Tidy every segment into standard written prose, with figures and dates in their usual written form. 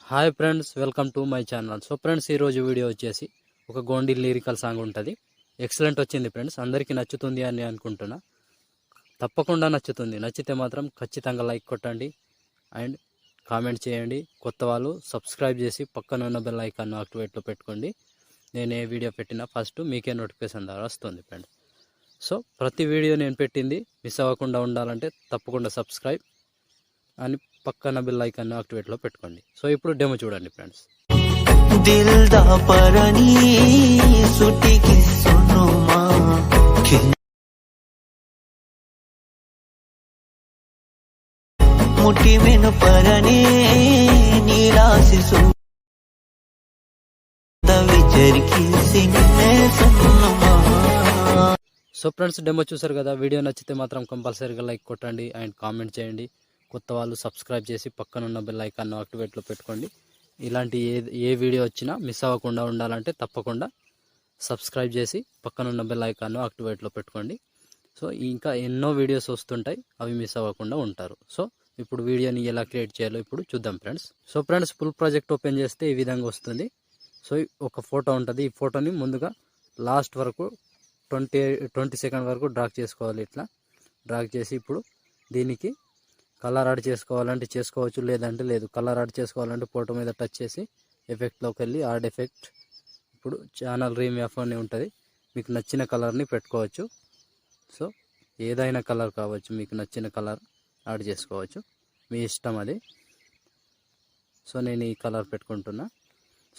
Hi friends, welcome to my channel. So friends, ఈరోజు video వచ్చేసి ఒక గోండి లిరికల్ సాంగ్ ఉంటుంది. ఎక్సలెంట్ వచ్చింది ఫ్రెండ్స్, అందరికీ నచ్చుతుంది అని అనుకుంటున్నా. తప్పకుండా నచ్చుతుంది. నచ్చితే మాత్రం ఖచ్చితంగా లైక్ కొట్టండి అండ్ కామెంట్ చేయండి. కొత్త వాళ్ళు సబ్స్క్రైబ్ చేసి పక్కన ఉన్న బెల్ ఐకాన్ యాక్టివేట్లో పెట్టుకోండి. నేను ఏ వీడియో పెట్టినా ఫస్ట్ మీకే నోటిఫికేషన్ ద్వారా వస్తుంది ఫ్రెండ్స్. సో ప్రతి వీడియో నేను పెట్టింది మిస్ అవ్వకుండా ఉండాలంటే తప్పకుండా సబ్స్క్రైబ్ అని పక్కన బెల్ ఐకాన్ యాక్టివేట్లో పెట్టుకోండి. సో ఇప్పుడు డెమో చూడండి ఫ్రెండ్స్. दिल दा परनी सुटी की सुनो मां मुट्ठी में न परनी नीरासी सु विचर की सिने सुनो मां. సో ఫ్రెండ్స్, డెమో చూసారు కదా. వీడియో నచ్చితే మాత్రం కంపల్సరీగా లైక్ కొట్టండి అండ్ కామెంట్ చేయండి. కొత్త వాళ్ళు సబ్స్క్రైబ్ చేసి పక్కన ఉన్న బెల్ ఐకాన్ యాక్టివేట్లో పెట్టుకోండి. ఇలాంటి ఏ వీడియో వచ్చినా మిస్ అవ్వకుండా ఉండాలంటే తప్పకుండా సబ్స్క్రైబ్ చేసి పక్కన ఉన్న బెల్ ఐకాన్ యాక్టివేట్లో పెట్టుకోండి. సో ఇంకా ఎన్నో వీడియోస్ వస్తుంటాయి, అవి మిస్ అవ్వకుండా ఉంటారు. సో ఇప్పుడు వీడియోని ఎలా క్రియేట్ చేయాలో ఇప్పుడు చూద్దాం friends. So friends, full project open చేస్తే ఈ విధంగా వస్తుంది. సో ఒక ఫోటో ఉంటుంది. ఈ ఫోటోని ముందుగా లాస్ట్ వరకు 20 సెకండ్ వరకు డ్రాగ్ చేసుకోవాలి. ఇట్లా డ్రాగ్ చేసి ఇప్పుడు దీనికి కలర్ యాడ్ చేసుకోవాలంటే చేసుకోవచ్చు, లేదంటే లేదు. కలర్ యాడ్ చేసుకోవాలంటే ఫోటో మీద టచ్ చేసి ఎఫెక్ట్లోకి వెళ్ళి యాడ్ ఎఫెక్ట్, ఇప్పుడు ఛానల్ రీమ్యాప్ అని ఉంటుంది. మీకు నచ్చిన కలర్ని పెట్టుకోవచ్చు. సో ఏదైనా కలర్ కావచ్చు, మీకు నచ్చిన కలర్ యాడ్ చేసుకోవచ్చు, మీ ఇష్టం అది. సో నేను ఈ కలర్ పెట్టుకుంటున్నా.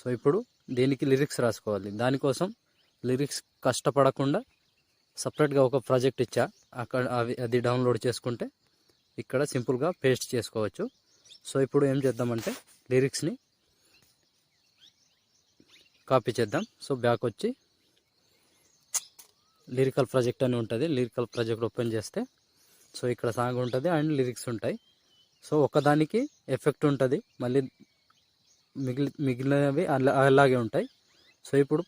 సో ఇప్పుడు దీనికి లిరిక్స్ రాసుకోవాలి. దానికోసం లిరిక్స్ కష్టపడకుండా సపరేట్గా ఒక ప్రాజెక్ట్ ఇచ్చా, అక్కడ అది డౌన్లోడ్ చేసుకుంటే ఇక్కడ సింపుల్గా పేస్ట్ చేసుకోవచ్చు. సో ఇప్పుడు ఏం చేద్దామంటే లిరిక్స్ని కాపీ చేద్దాం. సో బ్యాక్ వచ్చి లిరికల్ ప్రాజెక్ట్ అని ఉంటుంది. లిరికల్ ప్రాజెక్ట్ ఓపెన్ చేస్తే సో ఇక్కడ సాంగ్ ఉంటుంది అండ్ లిరిక్స్ ఉంటాయి. సో ఒకదానికి ఎఫెక్ట్ ఉంటుంది, మళ్ళీ మిగిలినవి అలాగే ఉంటాయి. సో ఇప్పుడు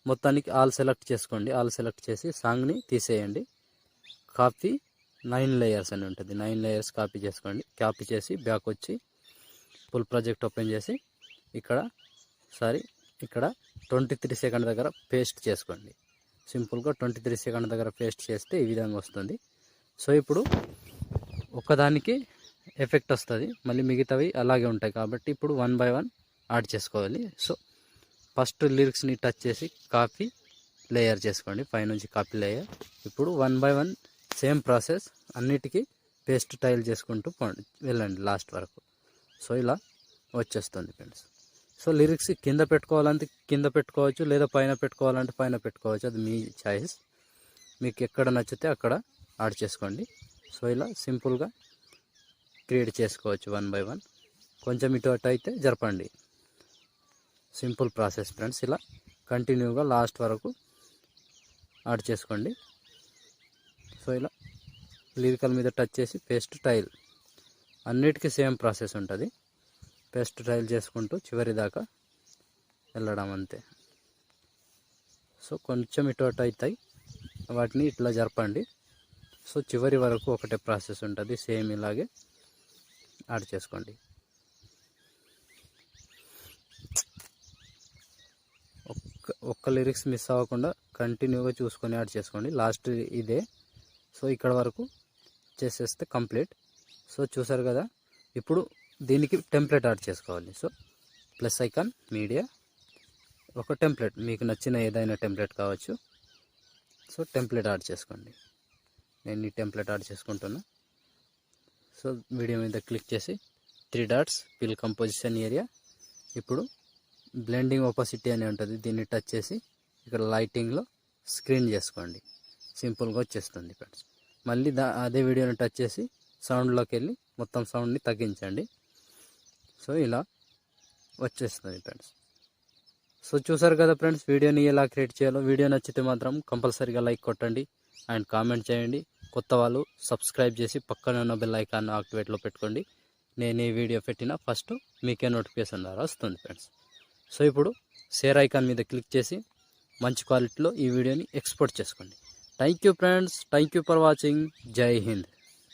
మొత్తానికి ఆల్ సెలెక్ట్ చేసుకోండి. ఆల్ సెలెక్ట్ చేసి సాంగ్ని తీసేయండి. కాపీ 9 లేయర్స్ అని ఉంటుంది. 9 లేయర్స్ కాపీ చేసుకోండి. కాపీ చేసి బ్యాక్ వచ్చి ఫుల్ ప్రాజెక్ట్ ఓపెన్ చేసి ఇక్కడ 23 సెకండ్ దగ్గర పేస్ట్ చేసుకోండి. సింపుల్గా 23 సెకండ్ దగ్గర పేస్ట్ చేస్తే ఈ విధంగా వస్తుంది. సో ఇప్పుడు ఒకదానికి ఎఫెక్ట్ వస్తుంది, మళ్ళీ మిగతావి అలాగే ఉంటాయి. కాబట్టి ఇప్పుడు 1 by 1 యాడ్ చేసుకోవాలి. సో ఫస్ట్ లిరిక్స్ని టచ్ చేసి కాపీ లేయర్ చేసుకోండి, పైనుంచి కాపీ లేయర్. ఇప్పుడు 1 by 1 సేమ్ ప్రాసెస్, అన్నిటికీ పేస్ట్ టైల్ చేసుకుంటూ వెళ్ళండి లాస్ట్ వరకు. సో ఇలా వచ్చేస్తుంది ఫ్రెండ్స్. సో లిరిక్స్ కింద పెట్టుకోవాలంటే కింద పెట్టుకోవచ్చు, లేదా పైన పెట్టుకోవాలంటే పైన పెట్టుకోవచ్చు, అది మీ చాయిస్. మీకు ఎక్కడ నచ్చితే అక్కడ యాడ్ చేసుకోండి. సో ఇలా సింపుల్గా క్రియేట్ చేసుకోవచ్చు 1 by 1. కొంచెం ఇటు అటు అయితే జరపండి. Simple process friends. ఇలా కంటిన్యూగా లాస్ట్ వరకు యాడ్ చేసుకోండి. సో ఇలా లిరికల్ మీద టచ్ చేసి పేస్ట్ టైల్, అన్నిటికీ సేమ్ ప్రాసెస్ ఉంటుంది. పేస్ట్ టైల్ చేసుకుంటూ చివరి దాకా వెళ్ళడం అంతే. సో కొంచెం ఇటు అటు అవుతాయి, వాటిని ఇట్లా జరపండి. సో చివరి వరకు ఒకటే ప్రాసెస్ ఉంటుంది, సేమ్ ఇలాగే యాడ్ చేసుకోండి. ఒక్క లిరిక్స్ మిస్ అవ్వకుండా కంటిన్యూగా చూసుకొని యాడ్ చేసుకోండి. లాస్ట్ ఇదే. సో ఇక్కడ వరకు చేసేస్తే కంప్లీట్. సో చూసారు కదా. ఇప్పుడు దీనికి టెంప్లెట్ యాడ్ చేసుకోవాలి. సో ప్లస్ ఐకాన్, మీడియా, ఒక టెంప్లెట్, మీకు నచ్చిన ఏదైనా టెంప్లెట్ కావచ్చు. సో టెంప్లెట్ యాడ్ చేసుకోండి. నేను ఈ టెంప్లెట్ యాడ్ చేసుకుంటున్నా. సో వీడియో మీద క్లిక్ చేసి 3 dots ఫిల్ కంపోజిషన్ ఏరియా. ఇప్పుడు బ్లెండింగ్ ఒపాసిటీ అని ఉంటుంది, దీన్ని టచ్ చేసి ఇక్కడ లైటింగ్లో స్క్రీన్ చేసుకోండి. సింపుల్గా వచ్చేస్తుంది ఫ్రెండ్స్. మళ్ళీ అదే వీడియోని టచ్ చేసి సౌండ్లోకి వెళ్ళి మొత్తం సౌండ్ని తగ్గించండి. సో ఇలా వచ్చేస్తుంది ఫ్రెండ్స్. సో చూసారు కదా ఫ్రెండ్స్, వీడియోని ఎలా క్రియేట్ చేయాలో. వీడియో నచ్చితే మాత్రం కంపల్సరీగా లైక్ కొట్టండి అండ్ కామెంట్ చేయండి. కొత్త వాళ్ళు సబ్స్క్రైబ్ చేసి పక్కన ఉన్న బెల్ ఐకాన్ యాక్టివేట్లో పెట్టుకోండి. నేను ఈ వీడియో పెట్టినా ఫస్ట్ మీకే నోటిఫికేషన్ ద్వారా వస్తుంది ఫ్రెండ్స్. సో ఇప్పుడు షేర్ ఐకాన్ మీద క్లిక్ చేసి మంచి క్వాలిటీలో ఈ వీడియోని ఎక్స్పోర్ట్ చేసుకోండి. Thank you friends, thank you for watching. జై హింద్.